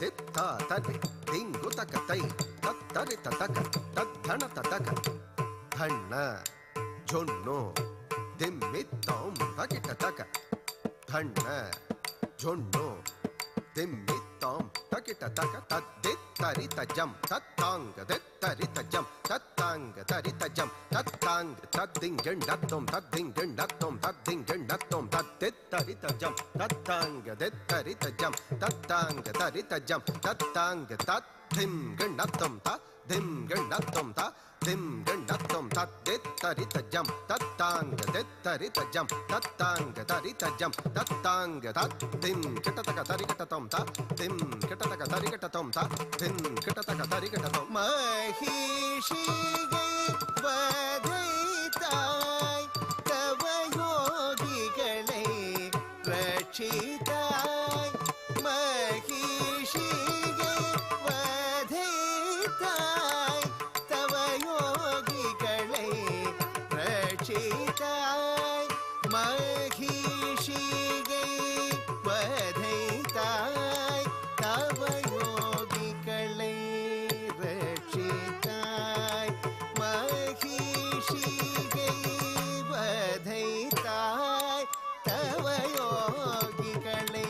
தித்தா தரி திங்கு தக்க தை தத்தரி ததக தத்தன ததக தண்ண ஜொன்னு திம்மித்தம் தகிட்ட தக தண்ண ஜொன்னு திம்மித்தம் தகிட்ட தக தத்தித்தரி தஜம் தத்தாங்க தித்தரி தஜம் தத்தாங்க தரி தஜம் தத்தாங்க தத்திங்கண்டத்தம் தத்திங்கண்டத்தம் தத்திங்கண்டத்தம் தத்தித்தரி தஜம் தத்தாங்க தித்தரி தஜம் தத்தாங்க தரி தஜம் தத்தாங்க தத்திங்கண்டத்தம் திம்கண்டத்தம் திம்கண்டத்தம் தத்தித்தரி தஜம் தத்தாங்க தித்தரி தஜம் தத்தாங்க தரி தஜம் தத்தாங்க திம் கிட்டத்தக தரி கட்டத்தம் திம் கிட்டத்தக தரி கட்டத்தம் திம் கிட்டத்தக தரி கட்டத்தம் மகிஷிகை வதைத்தாய் தவ யோகிகளை ரட்சித்தாய் மகிஷிகை வதைத்தாய் தவ யோகிகளை ரட்சித்தாய் மகிஷிகை வதைத்தாய் தவ யோகிகளை ரட்சித்தாய் மகிஷிகை வதைத்தாய் தவ யோகிகளை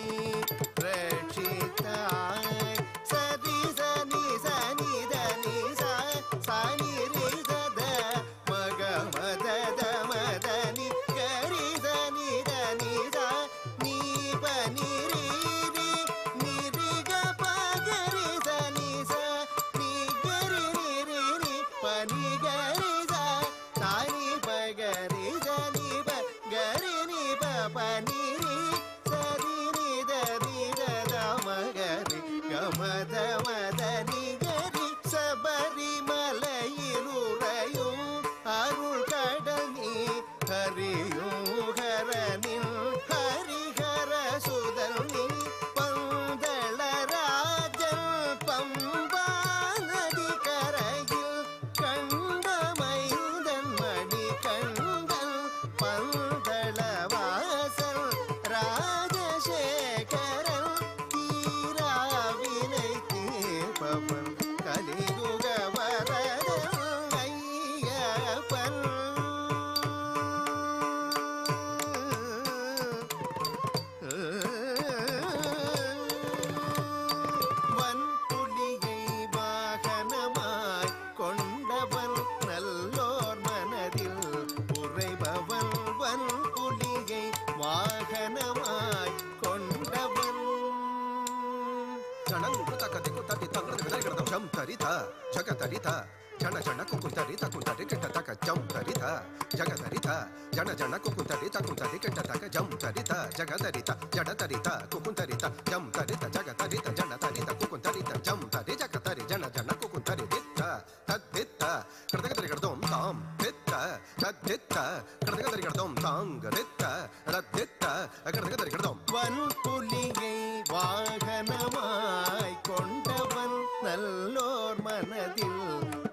ரட்சித்தாய் சரி சனி சனி தனி சனி ரி சத மக மத மதனி கரி சனி தனி நீ பனி ரி ரி நீ ரி க பகரி சனி நீ கரி ரி ரி ரி பனி கரி சனி பகரி சனி பகரி நீ பனி ரி சரி ரி தரி த மகரி கமத மதனி கரி சபரிமலையில் உறையும் அருள் கடனி ஹரியும் ஹரனின் ஹரிஹர சுதனி பந்தளராஜன் பம்பா நதி கரையில் கண்டமைந்தன் மணி கண்டன் பந்தளவாசல் ராஜசேகரன் தீராவினை தீர்ப்பவன் கலியுக வரதன் ஐயப்பன் வன்புலியை வாகனமாய் கொண்டவன் நல்லோர் மனதில் உறைபவன் வன்புலியை வாகனமாய் கொண்டவன் ஜனங்கு தக்கதி குத்ததி தங்கது கதம் ஜம் தரிதா ஜகதரிதா ஜன ஜன குந்தரிதா குந்தரி கிட்ட தக்க ஜம் தரிதா ஜகதரிதா ஜன ஜன குந்தரிதா குந்தரி கிட்ட தக்க ஜம் தரிதா ஜகதரிதா ஜடதரிதா குந்தரிதா ஜம் தரிதா ஜகதரிதா ஜனதரிதா குந்தரிதா ஜம் தரி ஜகதரி ஜன ஜன குந்தரி தித்தா தத்தித்தா கடகதரி கடதோம் தாம் தித்தா தத்தித்தா கடகதரி கடதோம் தாங்க தித்தா ரத்தித்தா கடகதரி கடதோம் வன்புலியை வாகனமாய் கொண்டவன் நல்லோர் மனதில்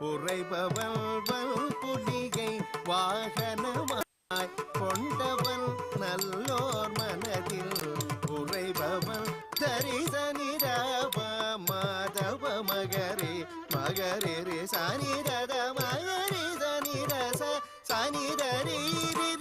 உறைபவன் வன்புலியை வாகனமாய் கொண்டவன் நல்லோர் மனதில் உறைபவன் தரிசனிரவ மாதவ மகரே மகரே ரே சனிரத மகரி சனிரச சனிதரி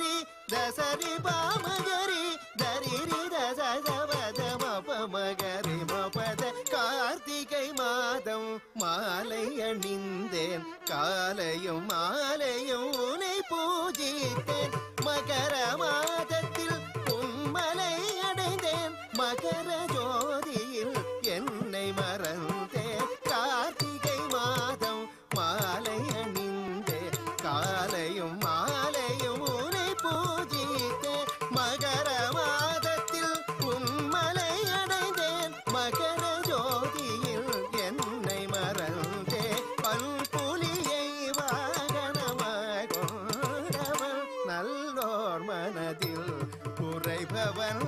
ரி தசரி பாமகரி தரிரி தசவத மபமகரி மபத கார்த்திகை மாதம் மாலை அணிந்தேன் காலையும் மாலையும் உனை பூஜித்தேன் மகர மாதத்தில் உன்மலை அடைந்தேன் மகர ஜோதியில் என்னை மறந்தேன் கார்த்திகை மாதம் மாலை அணிந்தேன் காலையும் மாலையும் உனை பூஜித்தேன் மகர மாதத்தில் உன்மலை அடைந்தேன் மகர ஜோதியில் என்னை மறந்தேன் பல்புலியை வாகனமாய் கொண்டவன் நல்லோர் மனதில் குறைபவன்